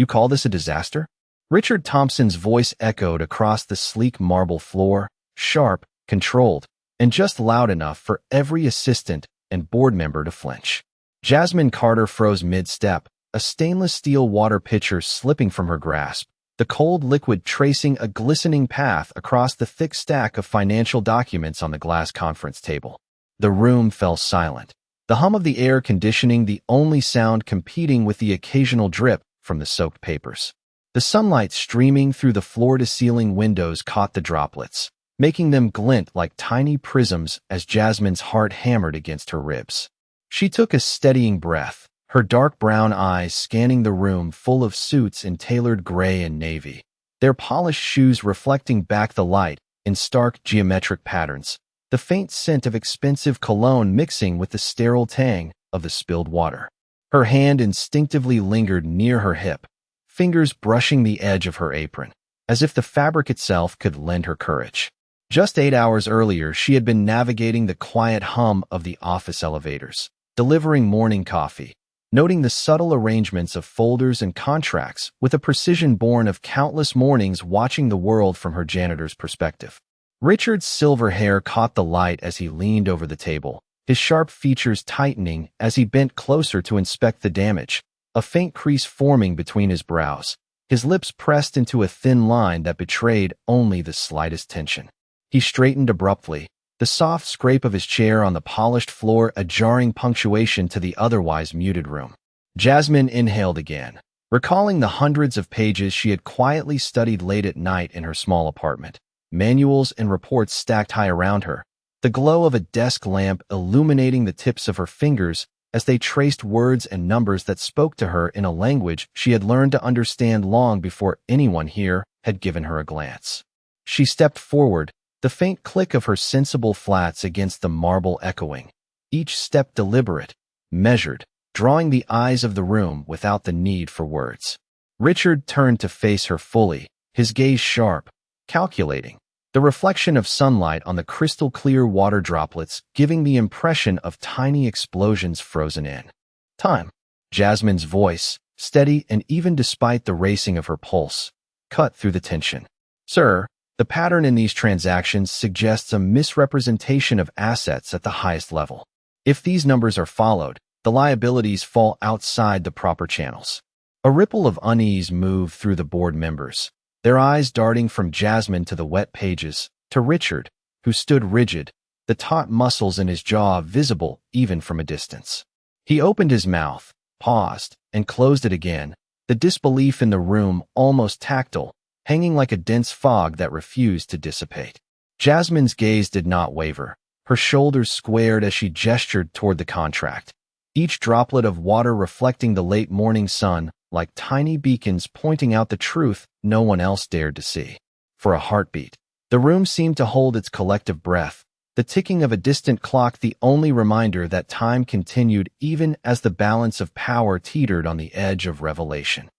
You call this a disaster? Richard Thompson's voice echoed across the sleek marble floor, sharp, controlled, and just loud enough for every assistant and board member to flinch. Jasmine Carter froze mid-step, a stainless steel water pitcher slipping from her grasp, the cold liquid tracing a glistening path across the thick stack of financial documents on the glass conference table. The room fell silent, the hum of the air conditioning the only sound competing with the occasional drip from the soaked papers. The sunlight streaming through the floor-to-ceiling windows caught the droplets, making them glint like tiny prisms as Jasmine's heart hammered against her ribs. She took a steadying breath, her dark brown eyes scanning the room full of suits in tailored gray and navy, their polished shoes reflecting back the light in stark geometric patterns, the faint scent of expensive cologne mixing with the sterile tang of the spilled water. Her hand instinctively lingered near her hip, fingers brushing the edge of her apron, as if the fabric itself could lend her courage. Just 8 hours earlier, she had been navigating the quiet hum of the office elevators, delivering morning coffee, noting the subtle arrangements of folders and contracts with a precision born of countless mornings watching the world from her janitor's perspective. Richard's silver hair caught the light as he leaned over the table, his sharp features tightening as he bent closer to inspect the damage, a faint crease forming between his brows, his lips pressed into a thin line that betrayed only the slightest tension. He straightened abruptly, the soft scrape of his chair on the polished floor a jarring punctuation to the otherwise muted room. Jasmine inhaled again, recalling the hundreds of pages she had quietly studied late at night in her small apartment, manuals and reports stacked high around her, the glow of a desk lamp illuminating the tips of her fingers as they traced words and numbers that spoke to her in a language she had learned to understand long before anyone here had given her a glance. She stepped forward, the faint click of her sensible flats against the marble echoing, each step deliberate, measured, drawing the eyes of the room without the need for words. Richard turned to face her fully, his gaze sharp, calculating, the reflection of sunlight on the crystal-clear water droplets giving the impression of tiny explosions frozen in. Time. Jasmine's voice, steady and even despite the racing of her pulse, cut through the tension. Sir, the pattern in these transactions suggests a misrepresentation of assets at the highest level. If these numbers are followed, the liabilities fall outside the proper channels. A ripple of unease moved through the board members, their eyes darting from Jasmine to the wet pages, to Richard, who stood rigid, the taut muscles in his jaw visible even from a distance. He opened his mouth, paused, and closed it again, the disbelief in the room almost tactile, hanging like a dense fog that refused to dissipate. Jasmine's gaze did not waver, her shoulders squared as she gestured toward the contract, each droplet of water reflecting the late morning sun like tiny beacons pointing out the truth no one else dared to see. For a heartbeat, the room seemed to hold its collective breath, the ticking of a distant clock the only reminder that time continued even as the balance of power teetered on the edge of revelation.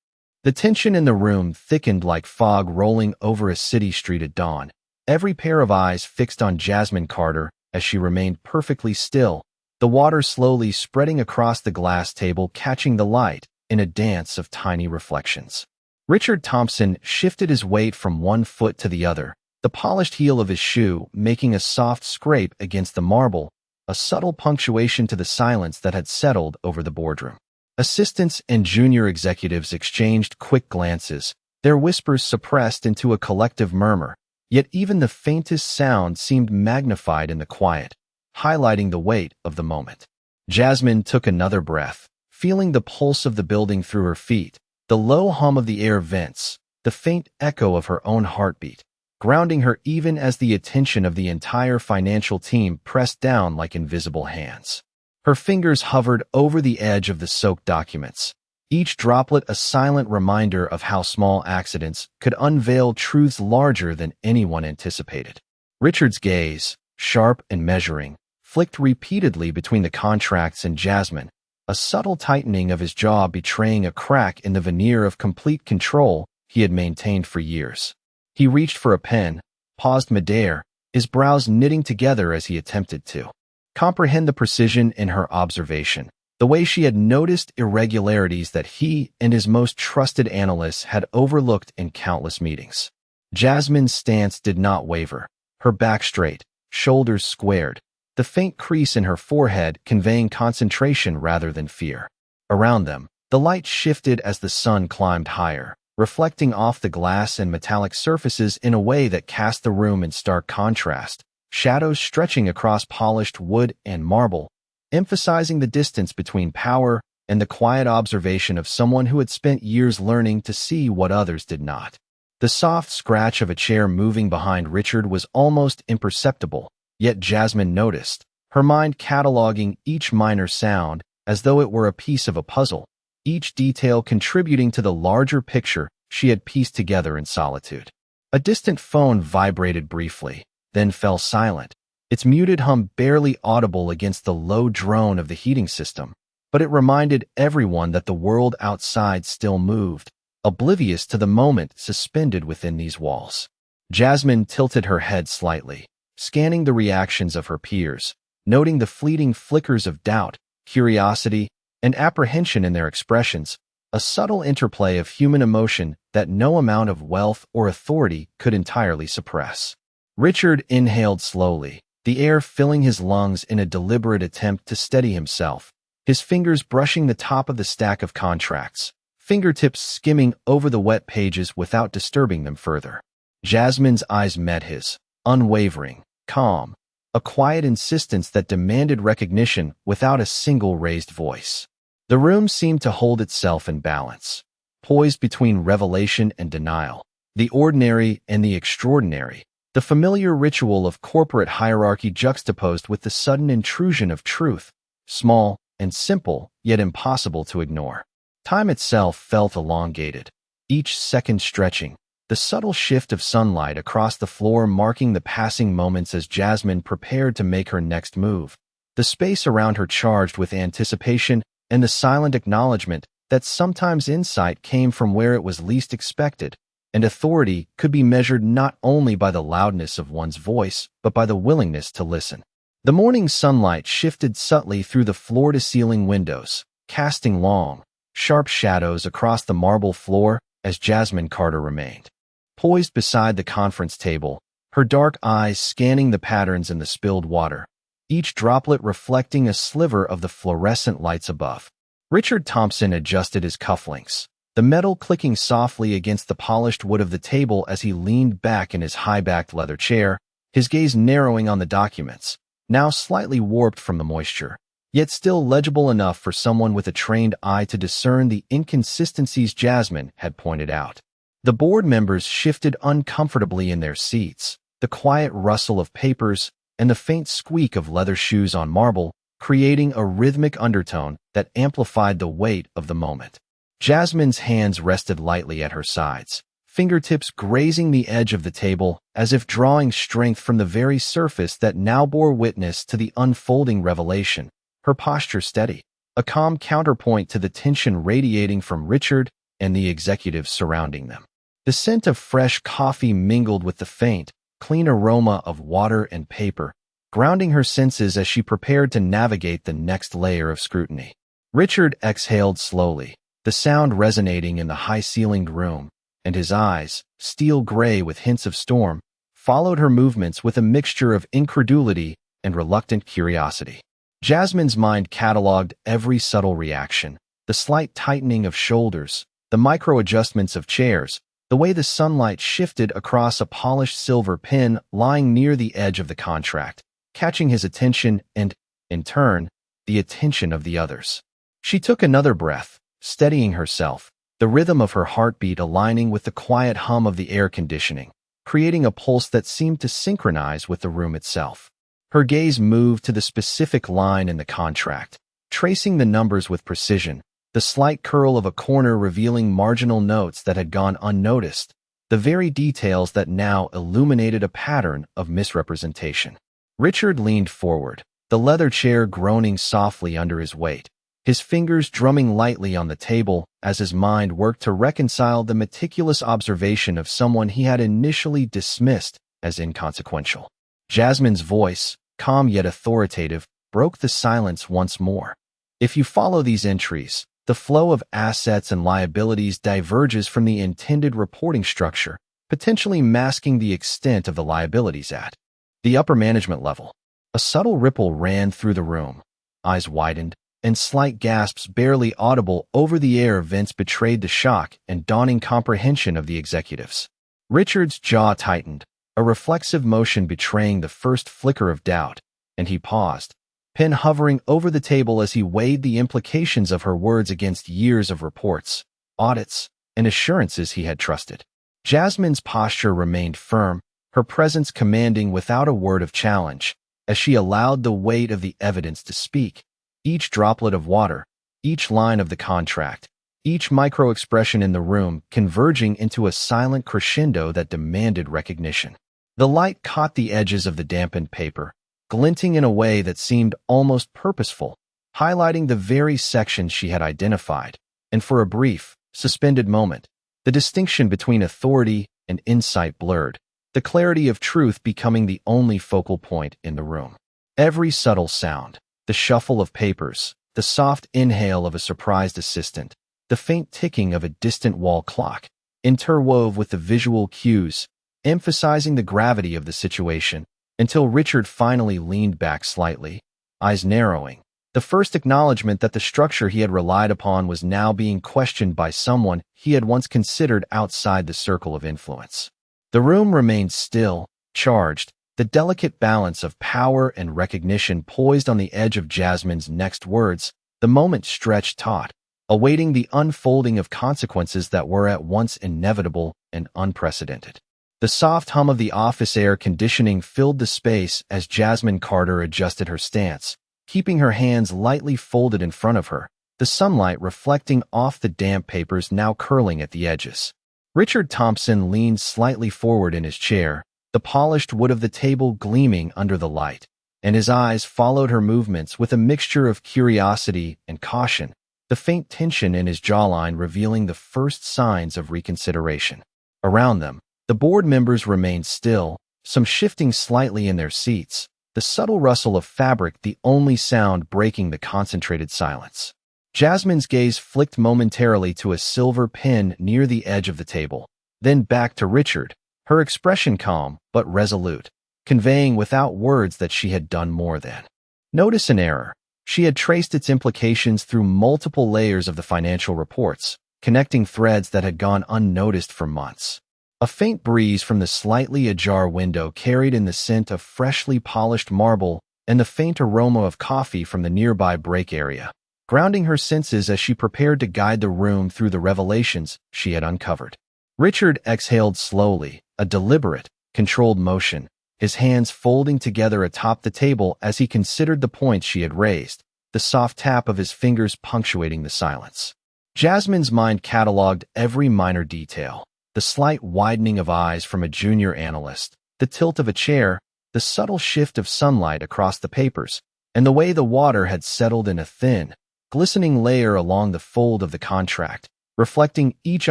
The tension in the room thickened like fog rolling over a city street at dawn, every pair of eyes fixed on Jasmine Carter as she remained perfectly still, the water slowly spreading across the glass table catching the light in a dance of tiny reflections. Richard Thompson shifted his weight from one foot to the other, the polished heel of his shoe making a soft scrape against the marble, a subtle punctuation to the silence that had settled over the boardroom. Assistants and junior executives exchanged quick glances, their whispers suppressed into a collective murmur, yet even the faintest sound seemed magnified in the quiet, highlighting the weight of the moment. Jasmine took another breath, feeling the pulse of the building through her feet, the low hum of the air vents, the faint echo of her own heartbeat, grounding her even as the attention of the entire financial team pressed down like invisible hands. Her fingers hovered over the edge of the soaked documents, each droplet a silent reminder of how small accidents could unveil truths larger than anyone anticipated. Richard's gaze, sharp and measuring, flicked repeatedly between the contracts and Jasmine, a subtle tightening of his jaw betraying a crack in the veneer of complete control he had maintained for years. He reached for a pen, paused midair, his brows knitting together as he attempted to comprehend the precision in her observation, the way she had noticed irregularities that he and his most trusted analysts had overlooked in countless meetings. Jasmine's stance did not waver, her back straight, shoulders squared, the faint crease in her forehead conveying concentration rather than fear. Around them, the light shifted as the sun climbed higher, reflecting off the glass and metallic surfaces in a way that cast the room in stark contrast, shadows stretching across polished wood and marble, emphasizing the distance between power and the quiet observation of someone who had spent years learning to see what others did not. The soft scratch of a chair moving behind Richard was almost imperceptible, yet Jasmine noticed, her mind cataloging each minor sound as though it were a piece of a puzzle, each detail contributing to the larger picture she had pieced together in solitude. A distant phone vibrated briefly, then fell silent, its muted hum barely audible against the low drone of the heating system, but it reminded everyone that the world outside still moved, oblivious to the moment suspended within these walls. Jasmine tilted her head slightly, scanning the reactions of her peers, noting the fleeting flickers of doubt, curiosity, and apprehension in their expressions, a subtle interplay of human emotion that no amount of wealth or authority could entirely suppress. Richard inhaled slowly, the air filling his lungs in a deliberate attempt to steady himself, his fingers brushing the top of the stack of contracts, fingertips skimming over the wet pages without disturbing them further. Jasmine's eyes met his, unwavering, calm, a quiet insistence that demanded recognition without a single raised voice. The room seemed to hold itself in balance, poised between revelation and denial, the ordinary and the extraordinary, the familiar ritual of corporate hierarchy juxtaposed with the sudden intrusion of truth, small and simple, yet impossible to ignore. Time itself felt elongated, each second stretching, the subtle shift of sunlight across the floor marking the passing moments as Jasmine prepared to make her next move, the space around her charged with anticipation and the silent acknowledgment that sometimes insight came from where it was least expected, and authority could be measured not only by the loudness of one's voice, but by the willingness to listen. The morning sunlight shifted subtly through the floor-to-ceiling windows, casting long, sharp shadows across the marble floor as Jasmine Carter remained. Poised beside the conference table, her dark eyes scanning the patterns in the spilled water, each droplet reflecting a sliver of the fluorescent lights above. Richard Thompson adjusted his cufflinks, the metal clicking softly against the polished wood of the table as he leaned back in his high-backed leather chair, his gaze narrowing on the documents, now slightly warped from the moisture, yet still legible enough for someone with a trained eye to discern the inconsistencies Jasmine had pointed out. The board members shifted uncomfortably in their seats, the quiet rustle of papers and the faint squeak of leather shoes on marble, creating a rhythmic undertone that amplified the weight of the moment. Jasmine's hands rested lightly at her sides, fingertips grazing the edge of the table as if drawing strength from the very surface that now bore witness to the unfolding revelation, her posture steady, a calm counterpoint to the tension radiating from Richard and the executives surrounding them. The scent of fresh coffee mingled with the faint, clean aroma of water and paper, grounding her senses as she prepared to navigate the next layer of scrutiny. Richard exhaled slowly, the sound resonating in the high-ceilinged room, and his eyes, steel gray with hints of storm, followed her movements with a mixture of incredulity and reluctant curiosity. Jasmine's mind cataloged every subtle reaction, the slight tightening of shoulders, the micro-adjustments of chairs, the way the sunlight shifted across a polished silver pin lying near the edge of the contract, catching his attention and, in turn, the attention of the others. She took another breath, steadying herself, the rhythm of her heartbeat aligning with the quiet hum of the air conditioning, creating a pulse that seemed to synchronize with the room itself. Her gaze moved to the specific line in the contract, tracing the numbers with precision, the slight curl of a corner revealing marginal notes that had gone unnoticed, the very details that now illuminated a pattern of misrepresentation. Richard leaned forward, the leather chair groaning softly under his weight, his fingers drumming lightly on the table as his mind worked to reconcile the meticulous observation of someone he had initially dismissed as inconsequential. Jasmine's voice, calm yet authoritative, broke the silence once more. If you follow these entries, the flow of assets and liabilities diverges from the intended reporting structure, potentially masking the extent of the liabilities at the upper management level. A subtle ripple ran through the room. Eyes widened, and slight gasps barely audible over the air vents betrayed the shock and dawning comprehension of the executives. Richard's jaw tightened, a reflexive motion betraying the first flicker of doubt, and he paused, pen hovering over the table as he weighed the implications of her words against years of reports, audits, and assurances he had trusted. Jasmine's posture remained firm, her presence commanding without a word of challenge, as she allowed the weight of the evidence to speak. Each droplet of water, each line of the contract, each micro-expression in the room converging into a silent crescendo that demanded recognition. The light caught the edges of the dampened paper, glinting in a way that seemed almost purposeful, highlighting the very sections she had identified, and for a brief, suspended moment, the distinction between authority and insight blurred, the clarity of truth becoming the only focal point in the room. Every subtle sound, the shuffle of papers, the soft inhale of a surprised assistant, the faint ticking of a distant wall clock, interwove with the visual cues, emphasizing the gravity of the situation, until Richard finally leaned back slightly, eyes narrowing, the first acknowledgement that the structure he had relied upon was now being questioned by someone he had once considered outside the circle of influence. The room remained still, charged, the delicate balance of power and recognition poised on the edge of Jasmine's next words, the moment stretched taut, awaiting the unfolding of consequences that were at once inevitable and unprecedented. The soft hum of the office air conditioning filled the space as Jasmine Carter adjusted her stance, keeping her hands lightly folded in front of her, the sunlight reflecting off the damp papers now curling at the edges. Richard Thompson leaned slightly forward in his chair, the polished wood of the table gleaming under the light, and his eyes followed her movements with a mixture of curiosity and caution, the faint tension in his jawline revealing the first signs of reconsideration. Around them, the board members remained still, some shifting slightly in their seats, the subtle rustle of fabric the only sound breaking the concentrated silence. Jasmine's gaze flicked momentarily to a silver pen near the edge of the table, then back to Richard, her expression calm but resolute, conveying without words that she had done more than notice an error. She had traced its implications through multiple layers of the financial reports, connecting threads that had gone unnoticed for months. A faint breeze from the slightly ajar window carried in the scent of freshly polished marble and the faint aroma of coffee from the nearby break area, grounding her senses as she prepared to guide the room through the revelations she had uncovered. Richard exhaled slowly, a deliberate, controlled motion, his hands folding together atop the table as he considered the points she had raised, the soft tap of his fingers punctuating the silence. Jasmine's mind cataloged every minor detail, the slight widening of eyes from a junior analyst, the tilt of a chair, the subtle shift of sunlight across the papers, and the way the water had settled in a thin, glistening layer along the fold of the contract, reflecting each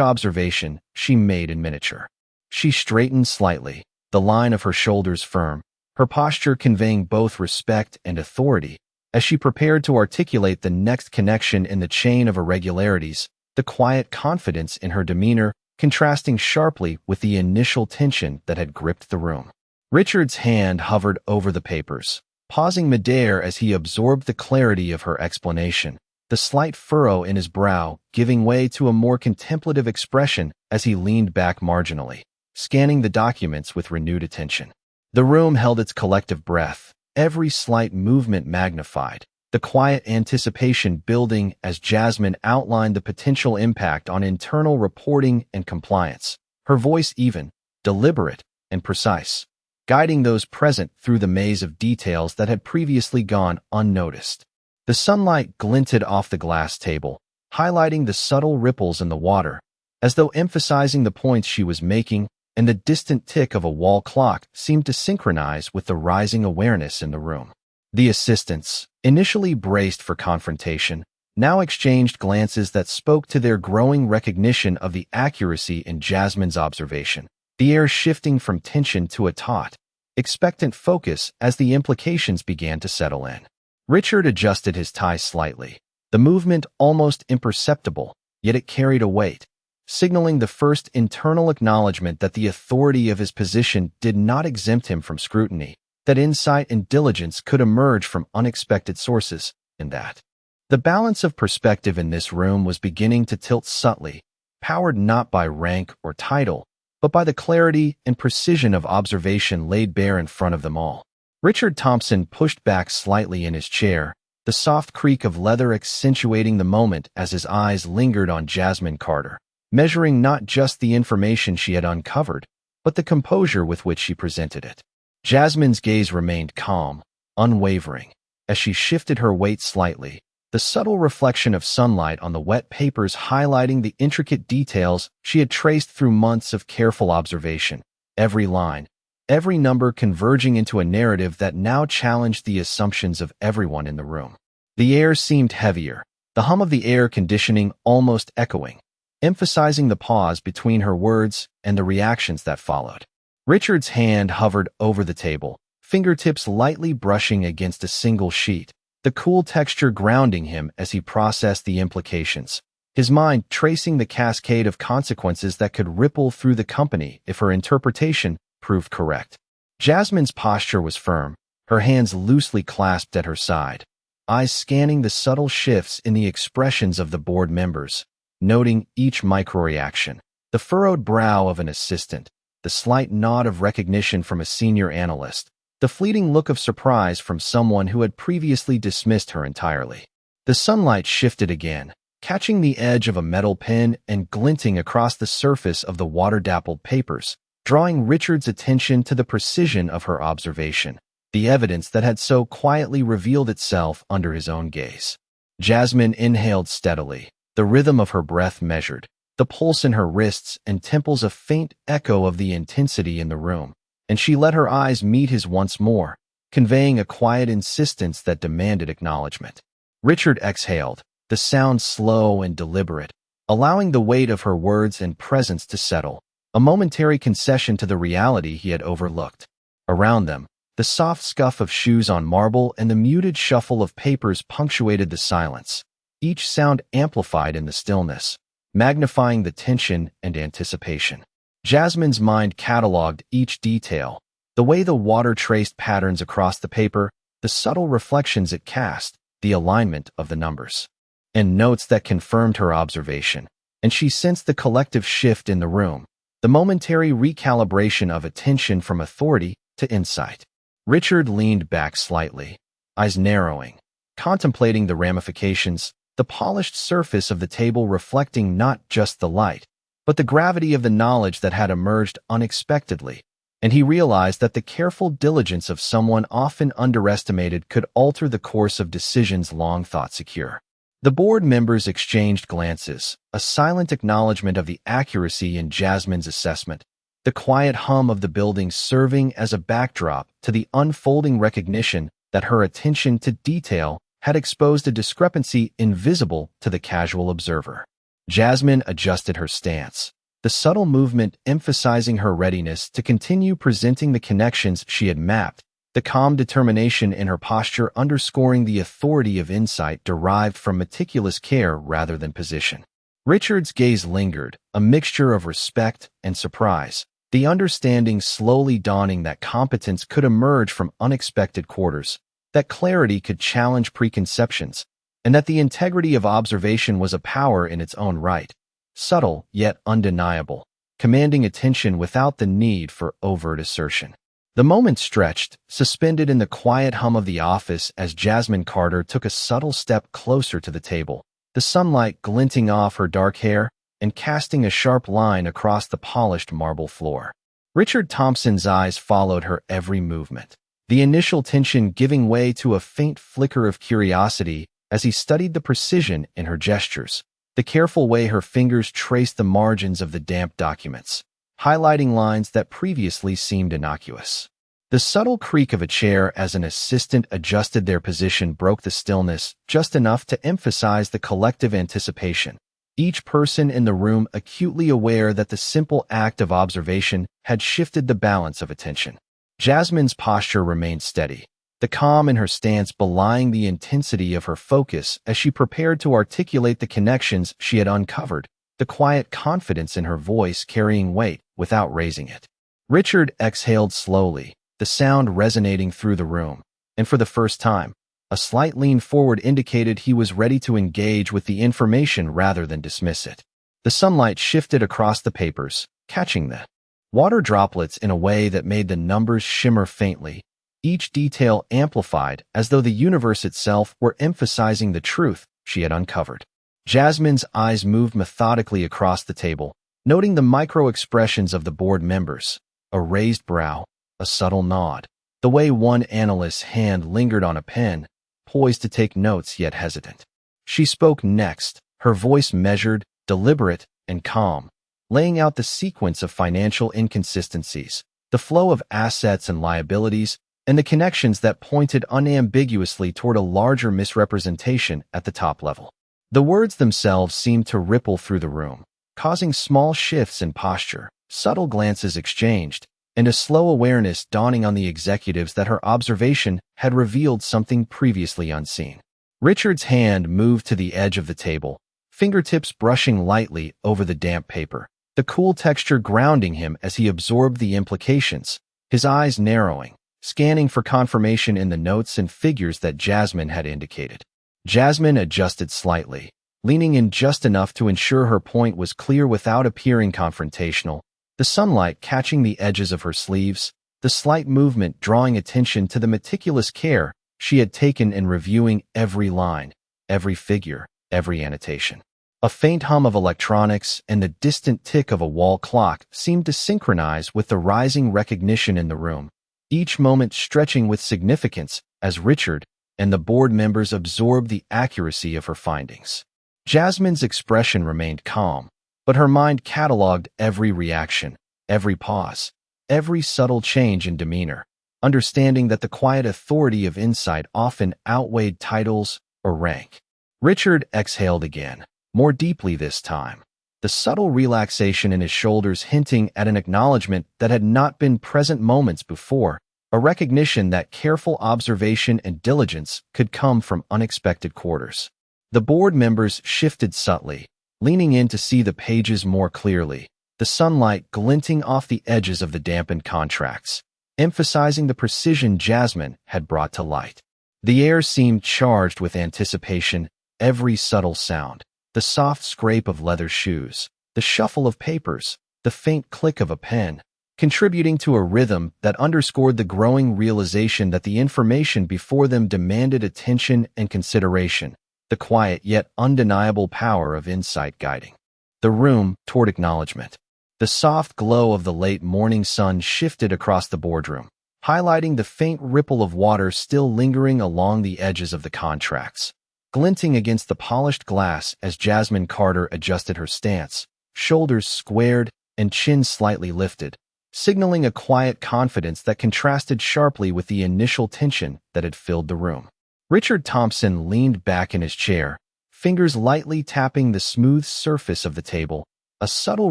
observation she made in miniature. She straightened slightly, the line of her shoulders firm, her posture conveying both respect and authority, as she prepared to articulate the next connection in the chain of irregularities, the quiet confidence in her demeanor contrasting sharply with the initial tension that had gripped the room. Richard's hand hovered over the papers, pausing midair as he absorbed the clarity of her explanation, the slight furrow in his brow giving way to a more contemplative expression as he leaned back marginally, scanning the documents with renewed attention. The room held its collective breath, every slight movement magnified, the quiet anticipation building as Jasmine outlined the potential impact on internal reporting and compliance, her voice even, deliberate, and precise, guiding those present through the maze of details that had previously gone unnoticed. The sunlight glinted off the glass table, highlighting the subtle ripples in the water, as though emphasizing the points she was making, and the distant tick of a wall clock seemed to synchronize with the rising awareness in the room. The assistants, initially braced for confrontation, now exchanged glances that spoke to their growing recognition of the accuracy in Jasmine's observation, the air shifting from tension to a taut, expectant focus as the implications began to settle in. Richard adjusted his tie slightly, the movement almost imperceptible, yet it carried a weight, signaling the first internal acknowledgment that the authority of his position did not exempt him from scrutiny, that insight and diligence could emerge from unexpected sources, and that the balance of perspective in this room was beginning to tilt subtly, powered not by rank or title, but by the clarity and precision of observation laid bare in front of them all. Richard Thompson pushed back slightly in his chair, the soft creak of leather accentuating the moment as his eyes lingered on Jasmine Carter, measuring not just the information she had uncovered, but the composure with which she presented it. Jasmine's gaze remained calm, unwavering, as she shifted her weight slightly, the subtle reflection of sunlight on the wet papers highlighting the intricate details she had traced through months of careful observation, every line, every number converging into a narrative that now challenged the assumptions of everyone in the room. The air seemed heavier, the hum of the air conditioning almost echoing, emphasizing the pause between her words and the reactions that followed. Richard's hand hovered over the table, fingertips lightly brushing against a single sheet, the cool texture grounding him as he processed the implications, his mind tracing the cascade of consequences that could ripple through the company if her interpretation proved correct. Jasmine's posture was firm, her hands loosely clasped at her side, eyes scanning the subtle shifts in the expressions of the board members, noting each micro-reaction, the furrowed brow of an assistant, the slight nod of recognition from a senior analyst, the fleeting look of surprise from someone who had previously dismissed her entirely. The sunlight shifted again, catching the edge of a metal pen and glinting across the surface of the water-dappled papers, drawing Richard's attention to the precision of her observation, the evidence that had so quietly revealed itself under his own gaze. Jasmine inhaled steadily, the rhythm of her breath measured, the pulse in her wrists and temples a faint echo of the intensity in the room, and she let her eyes meet his once more, conveying a quiet insistence that demanded acknowledgment. Richard exhaled, the sound slow and deliberate, allowing the weight of her words and presence to settle, a momentary concession to the reality he had overlooked. Around them, the soft scuff of shoes on marble and the muted shuffle of papers punctuated the silence, each sound amplified in the stillness, magnifying the tension and anticipation. Jasmine's mind cataloged each detail, the way the water traced patterns across the paper, the subtle reflections it cast, the alignment of the numbers, and notes that confirmed her observation, and she sensed the collective shift in the room, the momentary recalibration of attention from authority to insight. Richard leaned back slightly, eyes narrowing, contemplating the ramifications, the polished surface of the table reflecting not just the light, but the gravity of the knowledge that had emerged unexpectedly, and he realized that the careful diligence of someone often underestimated could alter the course of decisions long thought secure. The board members exchanged glances, a silent acknowledgment of the accuracy in Jasmine's assessment, the quiet hum of the building serving as a backdrop to the unfolding recognition that her attention to detail had exposed a discrepancy invisible to the casual observer. Jasmine adjusted her stance, the subtle movement emphasizing her readiness to continue presenting the connections she had mapped, the calm determination in her posture underscoring the authority of insight derived from meticulous care rather than position. Richard's gaze lingered, a mixture of respect and surprise, the understanding slowly dawning that competence could emerge from unexpected quarters, that clarity could challenge preconceptions, and that the integrity of observation was a power in its own right, subtle yet undeniable, commanding attention without the need for overt assertion. The moment stretched, suspended in the quiet hum of the office as Jasmine Carter took a subtle step closer to the table, the sunlight glinting off her dark hair and casting a sharp line across the polished marble floor. Richard Thompson's eyes followed her every movement, the initial tension giving way to a faint flicker of curiosity as he studied the precision in her gestures, the careful way her fingers traced the margins of the damp documents, highlighting lines that previously seemed innocuous. The subtle creak of a chair as an assistant adjusted their position broke the stillness just enough to emphasize the collective anticipation, each person in the room acutely aware that the simple act of observation had shifted the balance of attention. Jasmine's posture remained steady, the calm in her stance belying the intensity of her focus as she prepared to articulate the connections she had uncovered, the quiet confidence in her voice carrying weight without raising it. Richard exhaled slowly, the sound resonating through the room, and for the first time, a slight lean forward indicated he was ready to engage with the information rather than dismiss it. The sunlight shifted across the papers, catching the water droplets in a way that made the numbers shimmer faintly, each detail amplified as though the universe itself were emphasizing the truth she had uncovered. Jasmine's eyes moved methodically across the table, noting the micro-expressions of the board members, a raised brow, a subtle nod, the way one analyst's hand lingered on a pen, poised to take notes yet hesitant. She spoke next, her voice measured, deliberate, and calm, laying out the sequence of financial inconsistencies, the flow of assets and liabilities, and the connections that pointed unambiguously toward a larger misrepresentation at the top level. The words themselves seemed to ripple through the room, causing small shifts in posture, subtle glances exchanged, and a slow awareness dawning on the executives that her observation had revealed something previously unseen. Richard's hand moved to the edge of the table, fingertips brushing lightly over the damp paper, the cool texture grounding him as he absorbed the implications, his eyes narrowing, scanning for confirmation in the notes and figures that Jasmine had indicated. Jasmine adjusted slightly, leaning in just enough to ensure her point was clear without appearing confrontational, the sunlight catching the edges of her sleeves, the slight movement drawing attention to the meticulous care she had taken in reviewing every line, every figure, every annotation. A faint hum of electronics and the distant tick of a wall clock seemed to synchronize with the rising recognition in the room, each moment stretching with significance as Richard and the board members absorbed the accuracy of her findings. Jasmine's expression remained calm, but her mind cataloged every reaction, every pause, every subtle change in demeanor, understanding that the quiet authority of insight often outweighed titles or rank. Richard exhaled again, more deeply this time, the subtle relaxation in his shoulders hinting at an acknowledgment that had not been present moments before, a recognition that careful observation and diligence could come from unexpected quarters. The board members shifted subtly, leaning in to see the pages more clearly, the sunlight glinting off the edges of the dampened contracts, emphasizing the precision Jasmine had brought to light. The air seemed charged with anticipation, every subtle sound, the soft scrape of leather shoes, the shuffle of papers, the faint click of a pen, contributing to a rhythm that underscored the growing realization that the information before them demanded attention and consideration, the quiet yet undeniable power of insight guiding the room toward acknowledgment. The soft glow of the late morning sun shifted across the boardroom, highlighting the faint ripple of water still lingering along the edges of the contracts, glinting against the polished glass as Jasmine Carter adjusted her stance, shoulders squared and chin slightly lifted, signaling a quiet confidence that contrasted sharply with the initial tension that had filled the room. Richard Thompson leaned back in his chair, fingers lightly tapping the smooth surface of the table, a subtle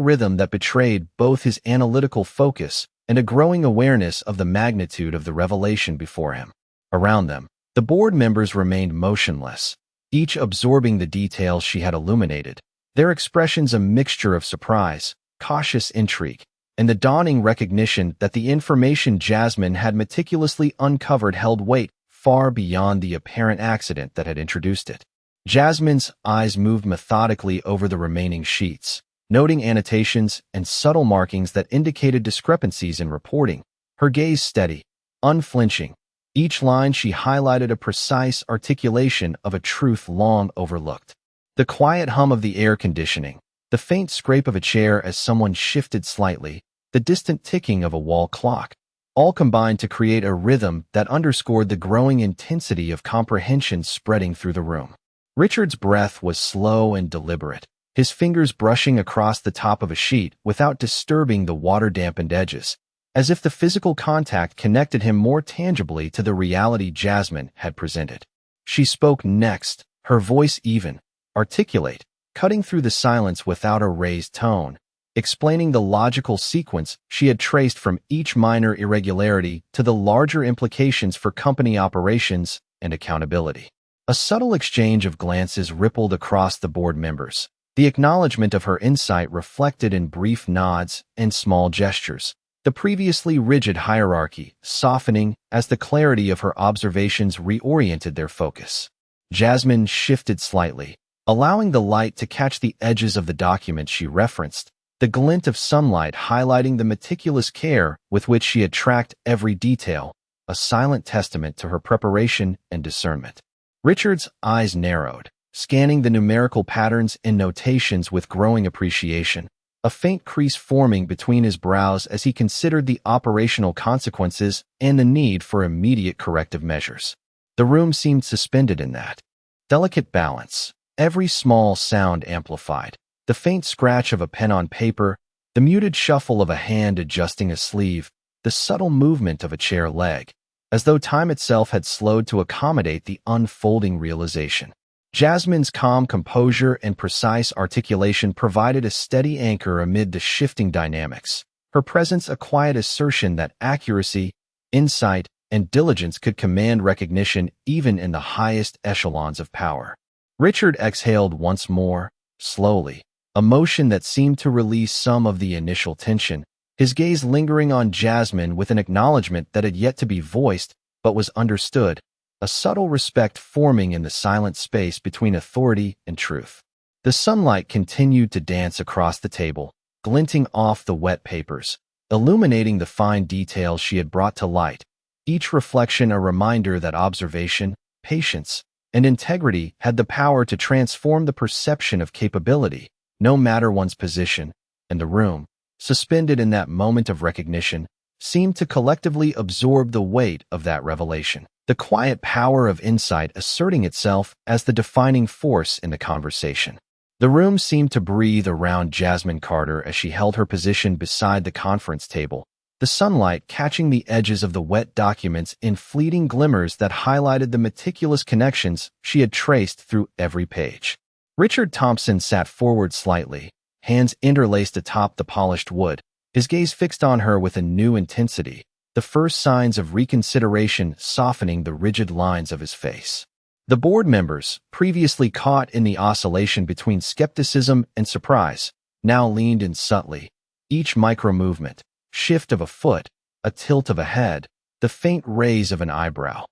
rhythm that betrayed both his analytical focus and a growing awareness of the magnitude of the revelation before him. Around them, the board members remained motionless, each absorbing the details she had illuminated, their expressions a mixture of surprise, cautious intrigue, and the dawning recognition that the information Jasmine had meticulously uncovered held weight far beyond the apparent accident that had introduced it. Jasmine's eyes moved methodically over the remaining sheets, noting annotations and subtle markings that indicated discrepancies in reporting, her gaze steady, unflinching. Each line she highlighted a precise articulation of a truth long overlooked. The quiet hum of the air conditioning, the faint scrape of a chair as someone shifted slightly, the distant ticking of a wall clock, all combined to create a rhythm that underscored the growing intensity of comprehension spreading through the room. Richard's breath was slow and deliberate, his fingers brushing across the top of a sheet without disturbing the water-dampened edges, as if the physical contact connected him more tangibly to the reality Jasmine had presented. She spoke next, her voice even, articulate, cutting through the silence without a raised tone, explaining the logical sequence she had traced from each minor irregularity to the larger implications for company operations and accountability. A subtle exchange of glances rippled across the board members, the acknowledgment of her insight reflected in brief nods and small gestures, the previously rigid hierarchy softening as the clarity of her observations reoriented their focus. Jasmine shifted slightly, allowing the light to catch the edges of the document she referenced, the glint of sunlight highlighting the meticulous care with which she had tracked every detail, a silent testament to her preparation and discernment. Richard's eyes narrowed, scanning the numerical patterns and notations with growing appreciation, a faint crease forming between his brows as he considered the operational consequences and the need for immediate corrective measures. The room seemed suspended in that delicate balance, every small sound amplified, the faint scratch of a pen on paper, the muted shuffle of a hand adjusting a sleeve, the subtle movement of a chair leg, as though time itself had slowed to accommodate the unfolding realization. Jasmine's calm composure and precise articulation provided a steady anchor amid the shifting dynamics, her presence a quiet assertion that accuracy, insight, and diligence could command recognition even in the highest echelons of power. Richard exhaled once more, slowly, a motion that seemed to release some of the initial tension, his gaze lingering on Jasmine with an acknowledgment that had yet to be voiced but was understood, a subtle respect forming in the silent space between authority and truth. The sunlight continued to dance across the table, glinting off the wet papers, illuminating the fine details she had brought to light, each reflection a reminder that observation, patience, and integrity had the power to transform the perception of capability, no matter one's position, and the room, suspended in that moment of recognition, seemed to collectively absorb the weight of that revelation, the quiet power of insight asserting itself as the defining force in the conversation. The room seemed to breathe around Jasmine Carter as she held her position beside the conference table, the sunlight catching the edges of the wet documents in fleeting glimmers that highlighted the meticulous connections she had traced through every page. Richard Thompson sat forward slightly, hands interlaced atop the polished wood, his gaze fixed on her with a new intensity, the first signs of reconsideration softening the rigid lines of his face. The board members, previously caught in the oscillation between skepticism and surprise, now leaned in subtly, each micro-movement, shift of a foot, a tilt of a head, the faint raise of an eyebrow,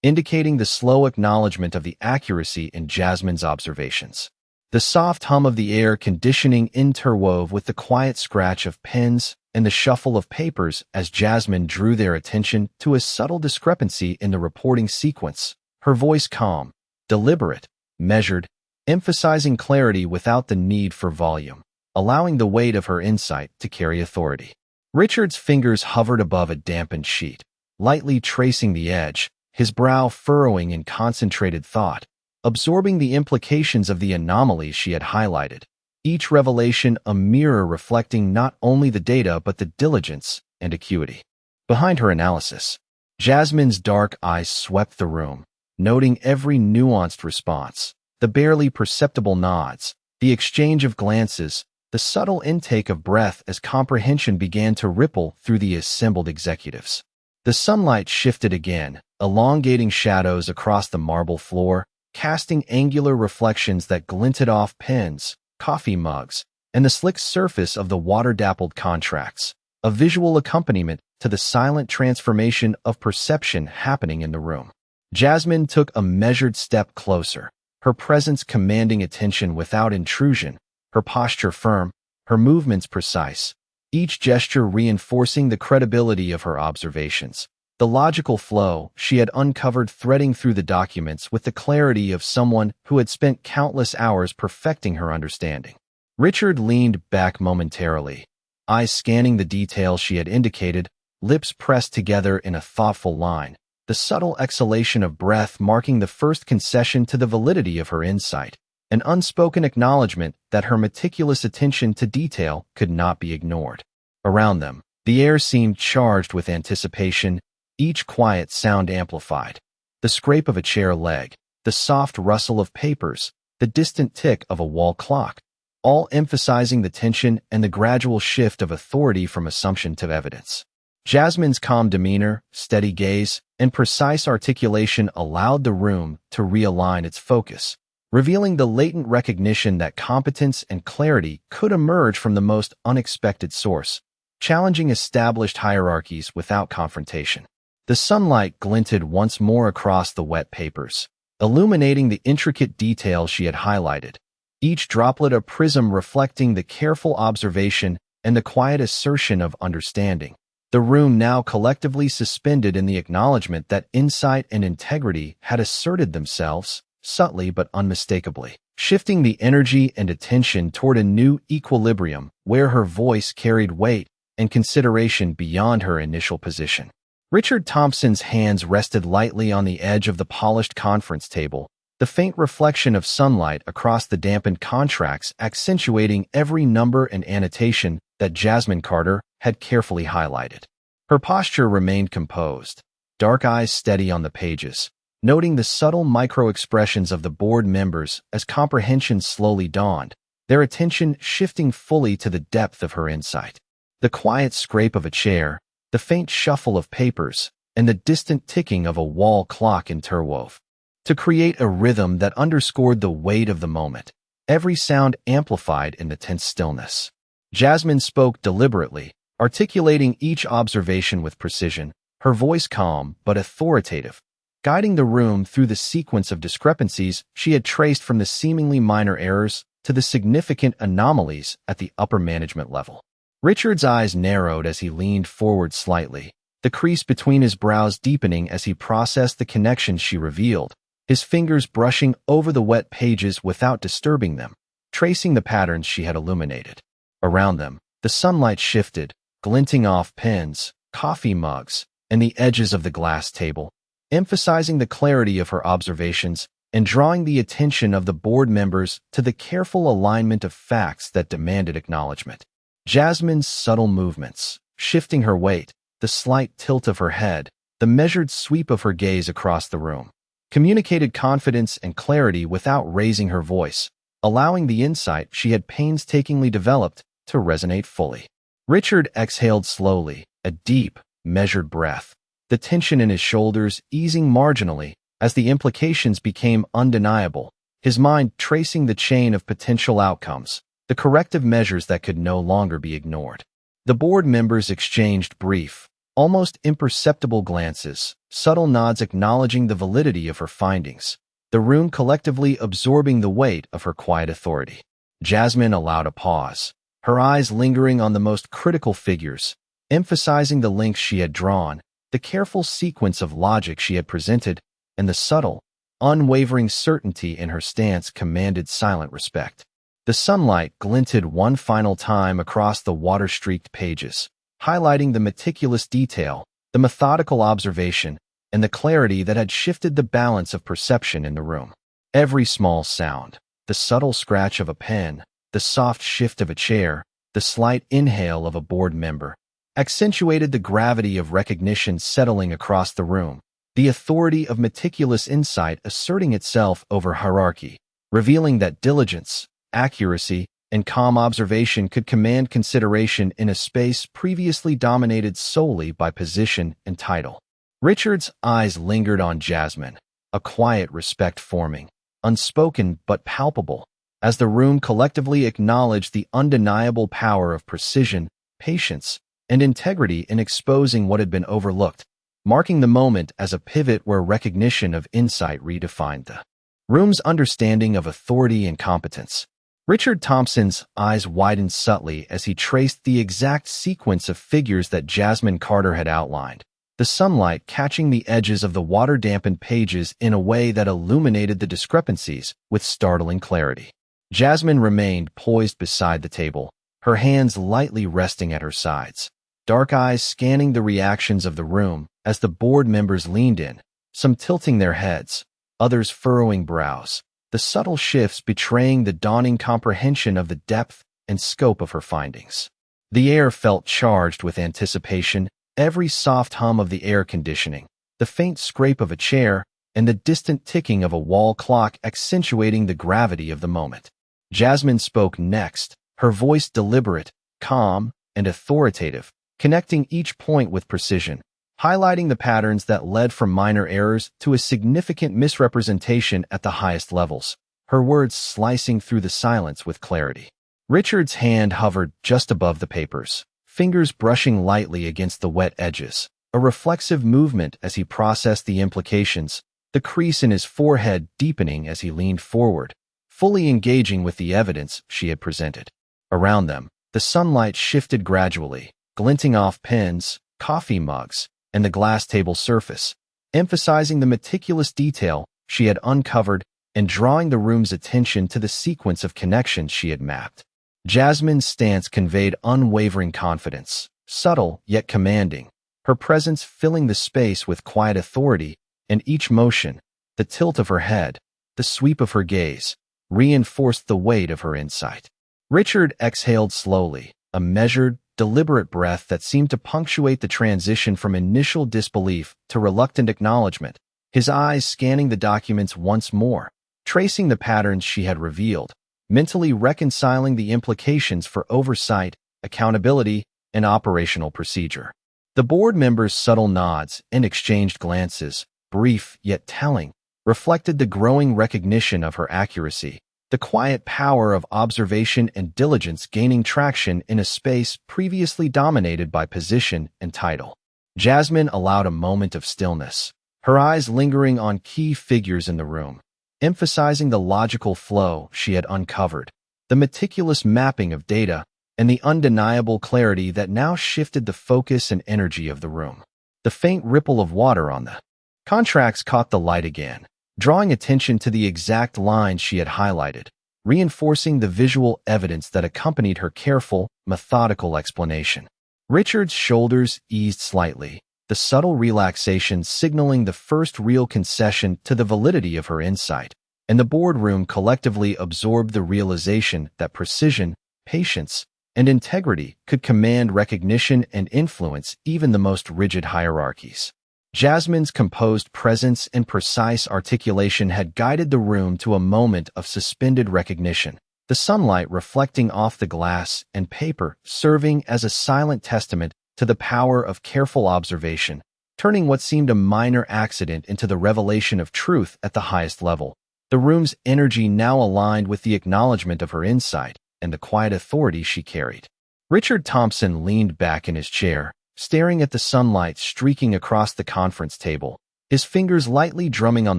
indicating the slow acknowledgment of the accuracy in Jasmine's observations. The soft hum of the air conditioning interwove with the quiet scratch of pens and the shuffle of papers as Jasmine drew their attention to a subtle discrepancy in the reporting sequence, her voice calm, deliberate, measured, emphasizing clarity without the need for volume, allowing the weight of her insight to carry authority. Richard's fingers hovered above a dampened sheet, lightly tracing the edge, his brow furrowing in concentrated thought, absorbing the implications of the anomalies she had highlighted, each revelation a mirror reflecting not only the data but the diligence and acuity. Behind her analysis, Jasmine's dark eyes swept the room, noting every nuanced response, the barely perceptible nods, the exchange of glances, the subtle intake of breath as comprehension began to ripple through the assembled executives. The sunlight shifted again, elongating shadows across the marble floor, casting angular reflections that glinted off pens, coffee mugs, and the slick surface of the water-dappled contracts, a visual accompaniment to the silent transformation of perception happening in the room. Jasmine took a measured step closer, her presence commanding attention without intrusion, her posture firm, her movements precise, each gesture reinforcing the credibility of her observations. The logical flow she had uncovered threading through the documents with the clarity of someone who had spent countless hours perfecting her understanding. Richard leaned back momentarily, eyes scanning the details she had indicated, lips pressed together in a thoughtful line, the subtle exhalation of breath marking the first concession to the validity of her insight, an unspoken acknowledgment that her meticulous attention to detail could not be ignored. Around them, the air seemed charged with anticipation, each quiet sound amplified. The scrape of a chair leg, the soft rustle of papers, the distant tick of a wall clock, all emphasizing the tension and the gradual shift of authority from assumption to evidence. Jasmine's calm demeanor, steady gaze, and precise articulation allowed the room to realign its focus, revealing the latent recognition that competence and clarity could emerge from the most unexpected source, challenging established hierarchies without confrontation. The sunlight glinted once more across the wet papers, illuminating the intricate details she had highlighted, each droplet a prism reflecting the careful observation and the quiet assertion of understanding. The room now collectively suspended in the acknowledgment that insight and integrity had asserted themselves, subtly but unmistakably, shifting the energy and attention toward a new equilibrium where her voice carried weight and consideration beyond her initial position. Richard Thompson's hands rested lightly on the edge of the polished conference table, the faint reflection of sunlight across the dampened contracts accentuating every number and annotation that Jasmine Carter had carefully highlighted. Her posture remained composed, dark eyes steady on the pages, noting the subtle micro-expressions of the board members as comprehension slowly dawned, their attention shifting fully to the depth of her insight. The quiet scrape of a chair, the faint shuffle of papers, and the distant ticking of a wall clock interwove to create a rhythm that underscored the weight of the moment, every sound amplified in the tense stillness. Jasmine spoke deliberately, articulating each observation with precision, her voice calm but authoritative, guiding the room through the sequence of discrepancies she had traced from the seemingly minor errors to the significant anomalies at the upper management level. Richard's eyes narrowed as he leaned forward slightly, the crease between his brows deepening as he processed the connections she revealed, his fingers brushing over the wet pages without disturbing them, tracing the patterns she had illuminated. Around them, the sunlight shifted, glinting off pens, coffee mugs, and the edges of the glass table, emphasizing the clarity of her observations and drawing the attention of the board members to the careful alignment of facts that demanded acknowledgment. Jasmine's subtle movements, shifting her weight, the slight tilt of her head, the measured sweep of her gaze across the room, communicated confidence and clarity without raising her voice, allowing the insight she had painstakingly developed to resonate fully. Richard exhaled slowly, a deep, measured breath, the tension in his shoulders easing marginally as the implications became undeniable, his mind tracing the chain of potential outcomes, the corrective measures that could no longer be ignored. The board members exchanged brief, almost imperceptible glances, subtle nods acknowledging the validity of her findings, the room collectively absorbing the weight of her quiet authority. Jasmine allowed a pause, her eyes lingering on the most critical figures, emphasizing the links she had drawn, the careful sequence of logic she had presented, and the subtle, unwavering certainty in her stance commanded silent respect. The sunlight glinted one final time across the water-streaked pages, highlighting the meticulous detail, the methodical observation, and the clarity that had shifted the balance of perception in the room. Every small sound, the subtle scratch of a pen, the soft shift of a chair, the slight inhale of a board member, accentuated the gravity of recognition settling across the room, the authority of meticulous insight asserting itself over hierarchy, revealing that diligence, accuracy, and calm observation could command consideration in a space previously dominated solely by position and title. Richard's eyes lingered on Jasmine, a quiet respect forming, unspoken but palpable, as the room collectively acknowledged the undeniable power of precision, patience, and integrity in exposing what had been overlooked, marking the moment as a pivot where recognition of insight redefined the room's understanding of authority and competence. Richard Thompson's eyes widened subtly as he traced the exact sequence of figures that Jasmine Carter had outlined, the sunlight catching the edges of the water-dampened pages in a way that illuminated the discrepancies with startling clarity. Jasmine remained poised beside the table, her hands lightly resting at her sides, dark eyes scanning the reactions of the room as the board members leaned in, some tilting their heads, others furrowing brows, the subtle shifts betraying the dawning comprehension of the depth and scope of her findings. The air felt charged with anticipation, every soft hum of the air conditioning, the faint scrape of a chair, and the distant ticking of a wall clock accentuating the gravity of the moment. Jasmine spoke next, her voice deliberate, calm, and authoritative, connecting each point with precision, highlighting the patterns that led from minor errors to a significant misrepresentation at the highest levels, her words slicing through the silence with clarity. Richard's hand hovered just above the papers, fingers brushing lightly against the wet edges, a reflexive movement as he processed the implications, the crease in his forehead deepening as he leaned forward, fully engaging with the evidence she had presented. Around them, the sunlight shifted gradually, glinting off pens, coffee mugs, and the glass table surface, emphasizing the meticulous detail she had uncovered and drawing the room's attention to the sequence of connections she had mapped. Jasmine's stance conveyed unwavering confidence, subtle yet commanding, her presence filling the space with quiet authority, and each motion, the tilt of her head, the sweep of her gaze, reinforced the weight of her insight. Richard exhaled slowly, a measured, deliberate breath that seemed to punctuate the transition from initial disbelief to reluctant acknowledgment, his eyes scanning the documents once more, tracing the patterns she had revealed, mentally reconciling the implications for oversight, accountability, and operational procedure. The board members' subtle nods and exchanged glances, brief yet telling, reflected the growing recognition of her accuracy, the quiet power of observation and diligence gaining traction in a space previously dominated by position and title. Jasmine allowed a moment of stillness, her eyes lingering on key figures in the room, emphasizing the logical flow she had uncovered, the meticulous mapping of data, and the undeniable clarity that now shifted the focus and energy of the room. The faint ripple of water on the contracts caught the light again, drawing attention to the exact lines she had highlighted, reinforcing the visual evidence that accompanied her careful, methodical explanation. Richard's shoulders eased slightly, the subtle relaxation signaling the first real concession to the validity of her insight, and the boardroom collectively absorbed the realization that precision, patience, and integrity could command recognition and influence even the most rigid hierarchies. Jasmine's composed presence and precise articulation had guided the room to a moment of suspended recognition, the sunlight reflecting off the glass and paper serving as a silent testament to the power of careful observation, turning what seemed a minor accident into the revelation of truth at the highest level. The room's energy now aligned with the acknowledgment of her insight and the quiet authority she carried. Richard Thompson leaned back in his chair, staring at the sunlight streaking across the conference table, his fingers lightly drumming on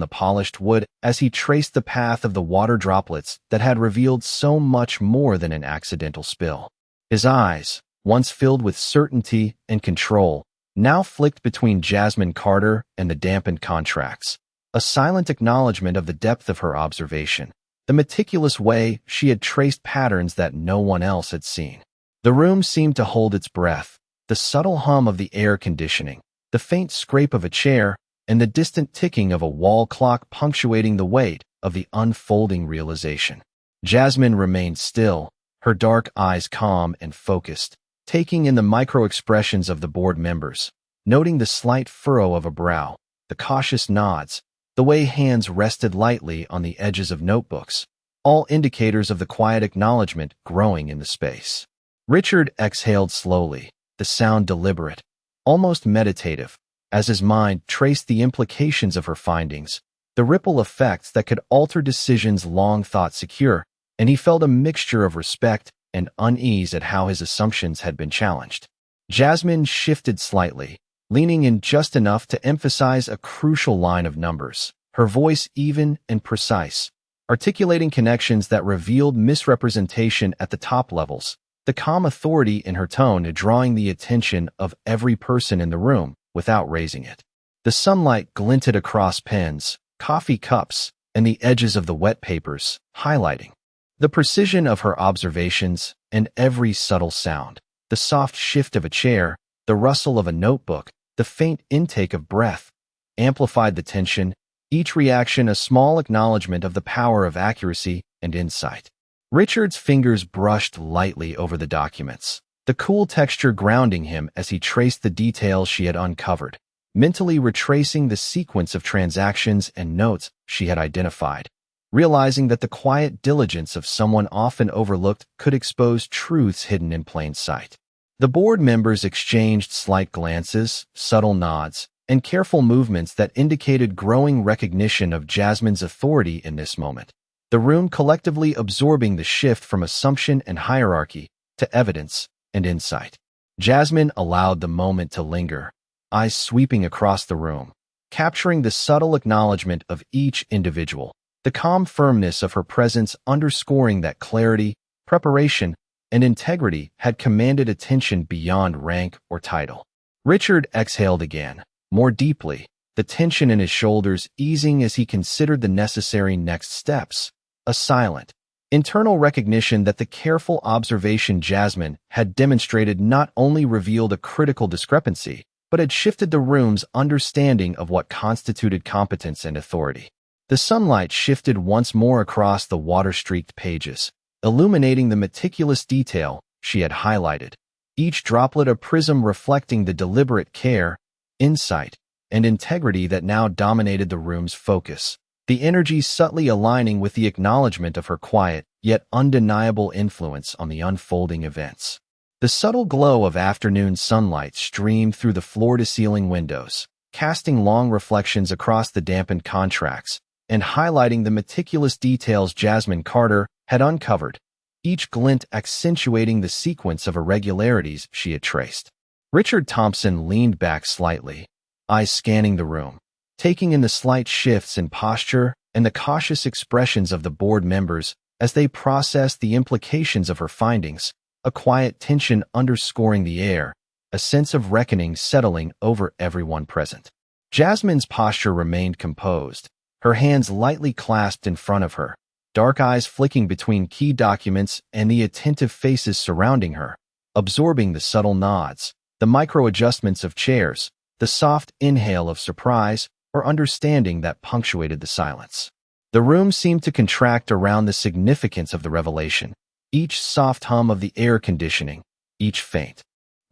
the polished wood as he traced the path of the water droplets that had revealed so much more than an accidental spill. His eyes, once filled with certainty and control, now flicked between Jasmine Carter and the dampened contracts, a silent acknowledgment of the depth of her observation, the meticulous way she had traced patterns that no one else had seen. The room seemed to hold its breath, the subtle hum of the air conditioning, the faint scrape of a chair, and the distant ticking of a wall clock punctuating the weight of the unfolding realization. Jasmine remained still, her dark eyes calm and focused, taking in the micro-expressions of the board members, noting the slight furrow of a brow, the cautious nods, the way hands rested lightly on the edges of notebooks, all indicators of the quiet acknowledgment growing in the space. Richard exhaled slowly, the sound deliberate, almost meditative, as his mind traced the implications of her findings, the ripple effects that could alter decisions long thought secure, and he felt a mixture of respect and unease at how his assumptions had been challenged. Jasmine shifted slightly, leaning in just enough to emphasize a crucial line of numbers, her voice even and precise, articulating connections that revealed misrepresentation at the top levels, the calm authority in her tone drawing the attention of every person in the room without raising it. The sunlight glinted across pens, coffee cups, and the edges of the wet papers, highlighting the precision of her observations and every subtle sound, the soft shift of a chair, the rustle of a notebook, the faint intake of breath, amplified the tension, each reaction a small acknowledgment of the power of accuracy and insight. Richard's fingers brushed lightly over the documents, the cool texture grounding him as he traced the details she had uncovered, mentally retracing the sequence of transactions and notes she had identified. realizing that the quiet diligence of someone often overlooked could expose truths hidden in plain sight. The board members exchanged slight glances, subtle nods, and careful movements that indicated growing recognition of Jasmine's authority in this moment, the room collectively absorbing the shift from assumption and hierarchy to evidence and insight. Jasmine allowed the moment to linger, eyes sweeping across the room, capturing the subtle acknowledgment of each individual, the calm firmness of her presence underscoring that clarity, preparation, and integrity had commanded attention beyond rank or title. Richard exhaled again, more deeply, the tension in his shoulders easing as he considered the necessary next steps, a silent, internal recognition that the careful observation Jasmine had demonstrated not only revealed a critical discrepancy, but had shifted the room's understanding of what constituted competence and authority. The sunlight shifted once more across the water-streaked pages, illuminating the meticulous detail she had highlighted, each droplet a prism reflecting the deliberate care, insight, and integrity that now dominated the room's focus, the energy subtly aligning with the acknowledgment of her quiet, yet undeniable influence on the unfolding events. The subtle glow of afternoon sunlight streamed through the floor-to-ceiling windows, casting long reflections across the dampened contracts and highlighting the meticulous details Jasmine Carter had uncovered, each glint accentuating the sequence of irregularities she had traced. Richard Thompson leaned back slightly, eyes scanning the room, taking in the slight shifts in posture and the cautious expressions of the board members as they processed the implications of her findings, a quiet tension underscoring the air, a sense of reckoning settling over everyone present. Jasmine's posture remained composed, her hands lightly clasped in front of her, dark eyes flicking between key documents and the attentive faces surrounding her, absorbing the subtle nods, the micro-adjustments of chairs, the soft inhale of surprise or understanding that punctuated the silence. The room seemed to contract around the significance of the revelation, each soft hum of the air conditioning, each faint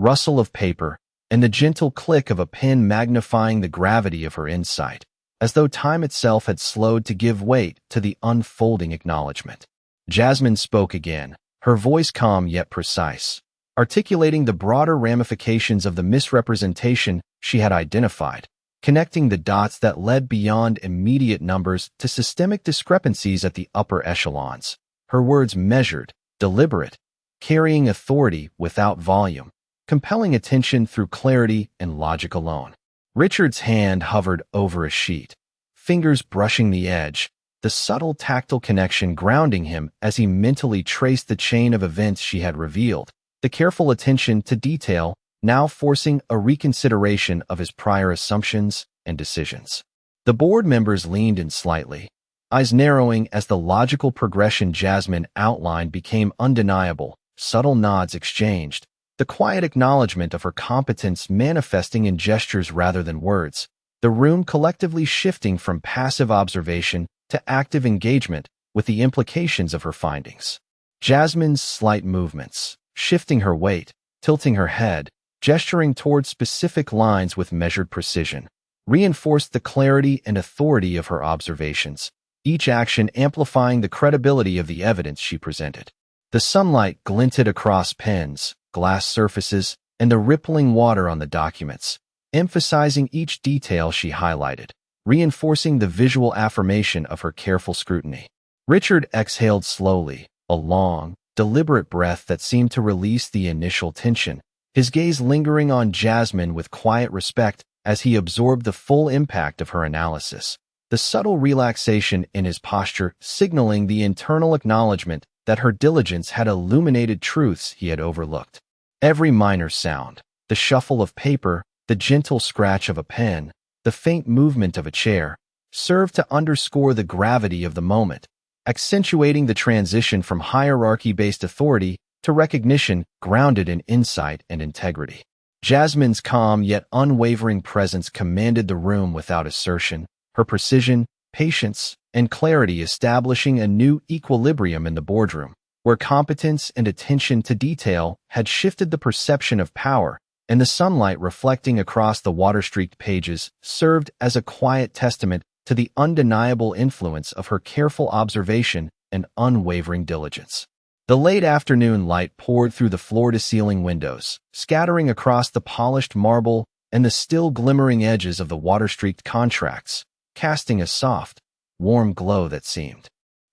rustle of paper, and the gentle click of a pen magnifying the gravity of her insight, as though time itself had slowed to give weight to the unfolding acknowledgment. Jasmine spoke again, her voice calm yet precise, articulating the broader ramifications of the misrepresentation she had identified, connecting the dots that led beyond immediate numbers to systemic discrepancies at the upper echelons, her words measured, deliberate, carrying authority without volume, compelling attention through clarity and logic alone. Richard's hand hovered over a sheet, fingers brushing the edge, the subtle tactile connection grounding him as he mentally traced the chain of events she had revealed, the careful attention to detail now forcing a reconsideration of his prior assumptions and decisions. The board members leaned in slightly, eyes narrowing as the logical progression Jasmine outlined became undeniable, subtle nods exchanged, the quiet acknowledgement of her competence manifesting in gestures rather than words, the room collectively shifting from passive observation to active engagement with the implications of her findings. Jasmine's slight movements, shifting her weight, tilting her head, gesturing toward specific lines with measured precision, reinforced the clarity and authority of her observations, each action amplifying the credibility of the evidence she presented. The sunlight glinted across pens, glass surfaces, and the rippling water on the documents, emphasizing each detail she highlighted, reinforcing the visual affirmation of her careful scrutiny. Richard exhaled slowly, a long, deliberate breath that seemed to release the initial tension, his gaze lingering on Jasmine with quiet respect as he absorbed the full impact of her analysis, the subtle relaxation in his posture signaling the internal acknowledgement that her diligence had illuminated truths he had overlooked. Every minor sound, the shuffle of paper, the gentle scratch of a pen, the faint movement of a chair, served to underscore the gravity of the moment, accentuating the transition from hierarchy-based authority to recognition grounded in insight and integrity. Jasmine's calm yet unwavering presence commanded the room without assertion, her precision, patience, and clarity establishing a new equilibrium in the boardroom, where competence and attention to detail had shifted the perception of power, and the sunlight reflecting across the water-streaked pages served as a quiet testament to the undeniable influence of her careful observation and unwavering diligence. The late afternoon light poured through the floor-to-ceiling windows, scattering across the polished marble and the still glimmering edges of the water-streaked contracts, casting a soft, warm glow that seemed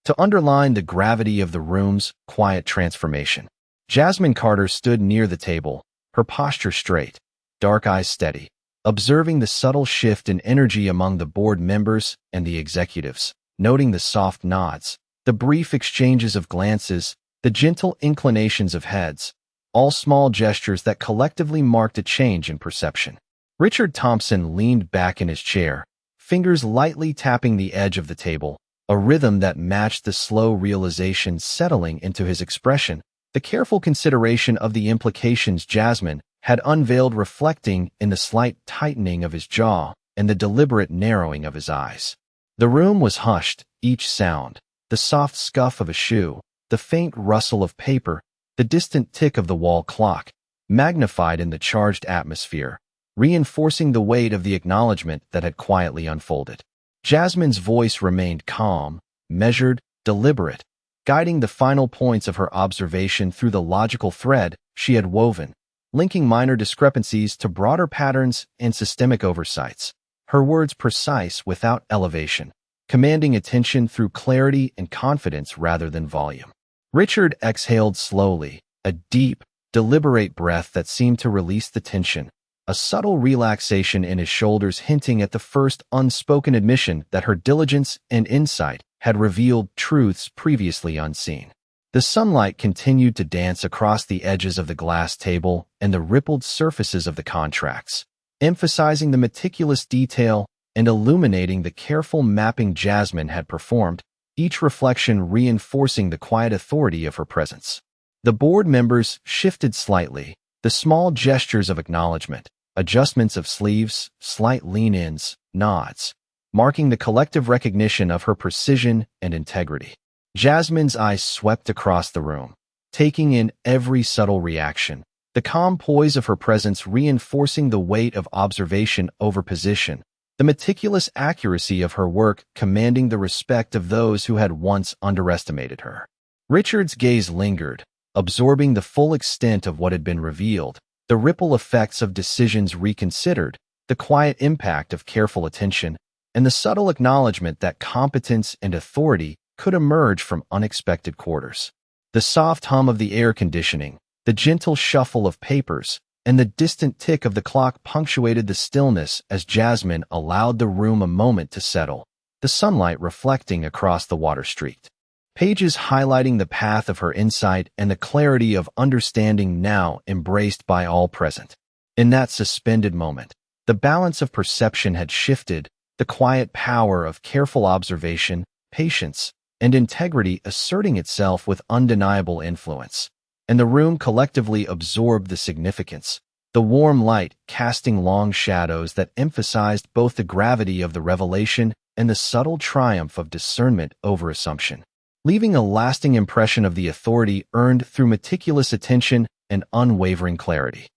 to underline the gravity of the room's quiet transformation. Jasmine Carter stood near the table, her posture straight, dark eyes steady, observing the subtle shift in energy among the board members and the executives, noting the soft nods, the brief exchanges of glances, the gentle inclinations of heads, all small gestures that collectively marked a change in perception. Richard Thompson leaned back in his chair, fingers lightly tapping the edge of the table, a rhythm that matched the slow realization settling into his expression, the careful consideration of the implications Jasmine had unveiled reflecting in the slight tightening of his jaw and the deliberate narrowing of his eyes. The room was hushed, each sound, the soft scuff of a shoe, the faint rustle of paper, the distant tick of the wall clock, magnified in the charged atmosphere, reinforcing the weight of the acknowledgment that had quietly unfolded. Jasmine's voice remained calm, measured, deliberate, guiding the final points of her observation through the logical thread she had woven, linking minor discrepancies to broader patterns and systemic oversights. Her words precise without elevation, commanding attention through clarity and confidence rather than volume. Richard exhaled slowly, a deep, deliberate breath that seemed to release the tension, a subtle relaxation in his shoulders hinting at the first unspoken admission that her diligence and insight had revealed truths previously unseen. The sunlight continued to dance across the edges of the glass table and the rippled surfaces of the contracts, emphasizing the meticulous detail and illuminating the careful mapping Jasmine had performed, each reflection reinforcing the quiet authority of her presence. The board members shifted slightly, the small gestures of acknowledgment, adjustments of sleeves, slight lean-ins, nods, marking the collective recognition of her precision and integrity. Jasmine's eyes swept across the room, taking in every subtle reaction, the calm poise of her presence reinforcing the weight of observation over position, the meticulous accuracy of her work commanding the respect of those who had once underestimated her. Richard's gaze lingered, absorbing the full extent of what had been revealed, the ripple effects of decisions reconsidered, the quiet impact of careful attention, and the subtle acknowledgement that competence and authority could emerge from unexpected quarters. The soft hum of the air conditioning, the gentle shuffle of papers, and the distant tick of the clock punctuated the stillness as Jasmine allowed the room a moment to settle, the sunlight reflecting across the water-streaked pages highlighting the path of her insight and the clarity of understanding now embraced by all present. In that suspended moment, the balance of perception had shifted, the quiet power of careful observation, patience, and integrity asserting itself with undeniable influence, and the room collectively absorbed the significance, the warm light casting long shadows that emphasized both the gravity of the revelation and the subtle triumph of discernment over assumption, leaving a lasting impression of the authority earned through meticulous attention and unwavering clarity.